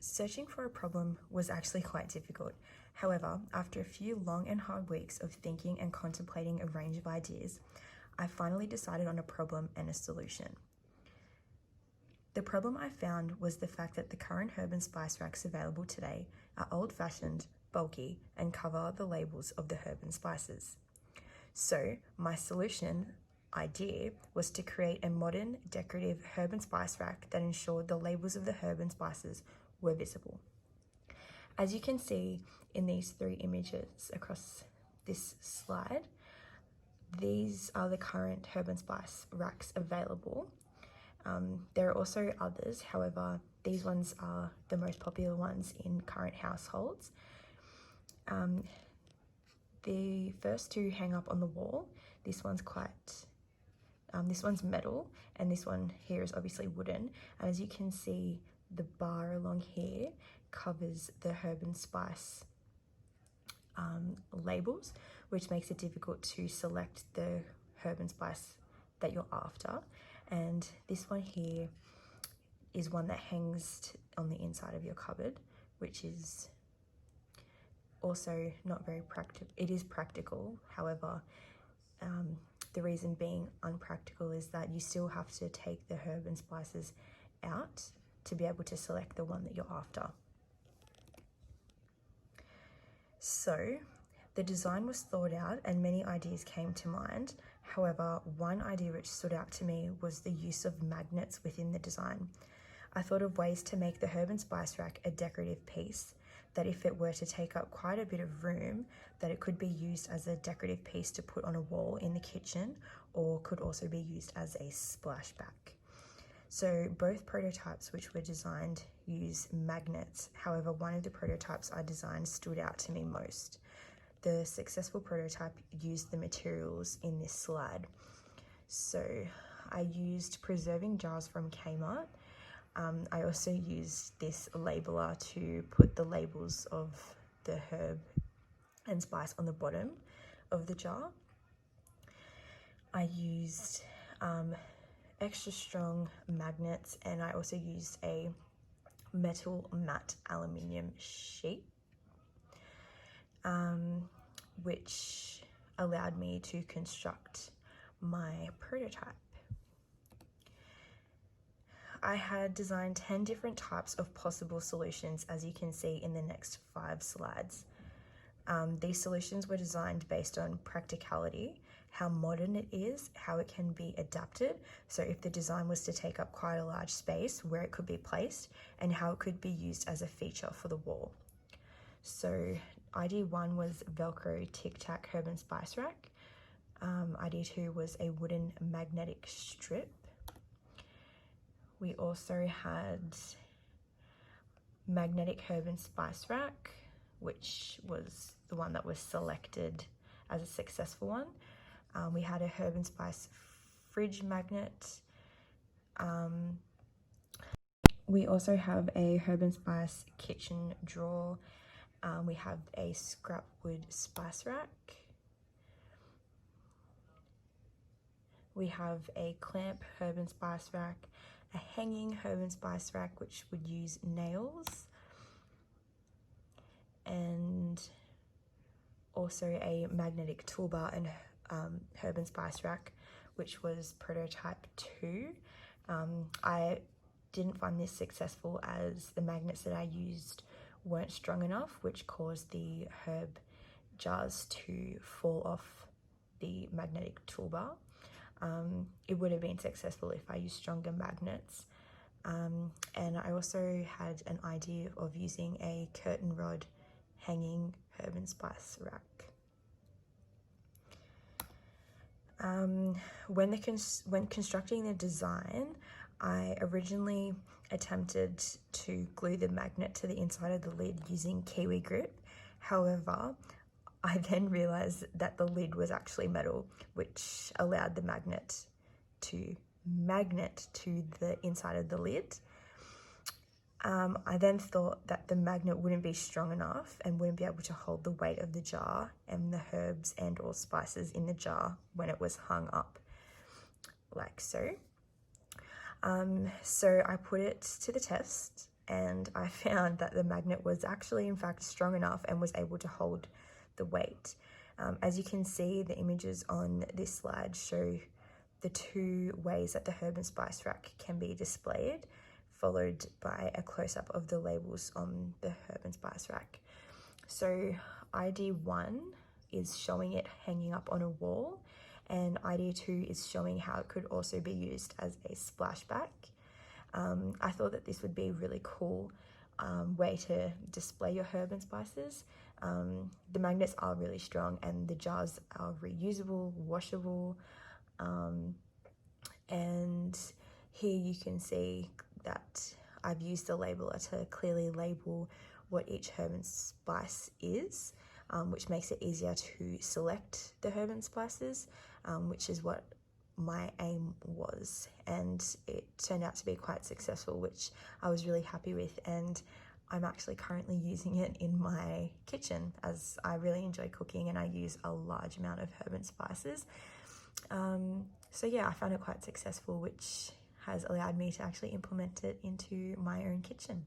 Searching for a problem was actually quite difficult. However, after a few long and hard weeks of thinking and contemplating a range of ideas, I finally decided on a problem and a solution. The problem I found was the fact that the current herb and spice racks available today are old-fashioned, bulky, and cover the labels of the herb and spices. So, my solution idea was to create a modern, decorative herb and spice rack that ensured the labels of the herb and spices were visible. As you can see in these three images across this slide, these are the current herb and spice racks available. There are also others, however, these ones are the most popular ones in current households. The first two hang up on the wall. This one's metal, and this one here is obviously wooden. And as you can see, the bar along here covers the herb and spice labels, which makes it difficult to select the herb and spice that you're after. And this one here is one that hangs on the inside of your cupboard, which is also not very practical. It is practical, however, the reason being unpractical is that you still have to take the herb and spices out to be able to select the one that you're after. So the design was thought out and many ideas came to mind. However, one idea which stood out to me was the use of magnets within the design. I thought of ways to make the herb and spice rack a decorative piece, that if it were to take up quite a bit of room, that it could be used as a decorative piece to put on a wall in the kitchen, or could also be used as a splashback. So both prototypes which were designed use magnets. However, one of the prototypes I designed stood out to me most. The successful prototype used the materials in this slide. So I used preserving jars from Kmart. I also used this labeler to put the labels of the herb and spice on the bottom of the jar. I used extra strong magnets, and I also used a metal matte aluminium sheet, which allowed me to construct my prototype. I had designed 10 different types of possible solutions, as you can see in the next 5 slides. These solutions were designed based on practicality, how modern it is, how it can be adapted, so if the design was to take up quite a large space, where it could be placed, and how it could be used as a feature for the wall. So idea 1 was Velcro Tic Tac herb and spice rack. Idea 2 was a wooden magnetic strip. We also had magnetic herb and spice rack, which was the one that was selected as a successful one. We had a herb and spice fridge magnet. We also have a herb and spice kitchen drawer. We have a scrap wood spice rack. We have a clamp herb and spice rack, a hanging herb and spice rack which would use nails, and also a magnetic toolbar and herb and spice rack, which was prototype 2. I didn't find this successful as the magnets that I used weren't strong enough, which caused the herb jars to fall off the magnetic toolbar. It would have been successful if I used stronger magnets. And I also had an idea of using a curtain rod hanging herb and spice rack. When constructing the design, I originally attempted to glue the magnet to the inside of the lid using Kiwi grip. However, I then realized that the lid was actually metal, which allowed the magnet to magnet to the inside of the lid. I then thought that the magnet wouldn't be strong enough and wouldn't be able to hold the weight of the jar and the herbs and or spices in the jar when it was hung up like so. So I put it to the test and I found that the magnet was actually in fact strong enough and was able to hold the weight. As you can see, the images on this slide show the two ways that the herb and spice rack can be displayed, followed by a close-up of the labels on the herb and spice rack. So ID1 is showing it hanging up on a wall, and ID2 is showing how it could also be used as a splashback. I thought that this would be a really cool way to display your herb and spices. The magnets are really strong and the jars are reusable, washable, and here you can see that I've used the labeler to clearly label what each herb and spice is, which makes it easier to select the herb and spices, which is what my aim was, and it turned out to be quite successful, which I was really happy with, and I'm actually currently using it in my kitchen as I really enjoy cooking and I use a large amount of herb and spices. So yeah, I found it quite successful, which has allowed me to actually implement it into my own kitchen.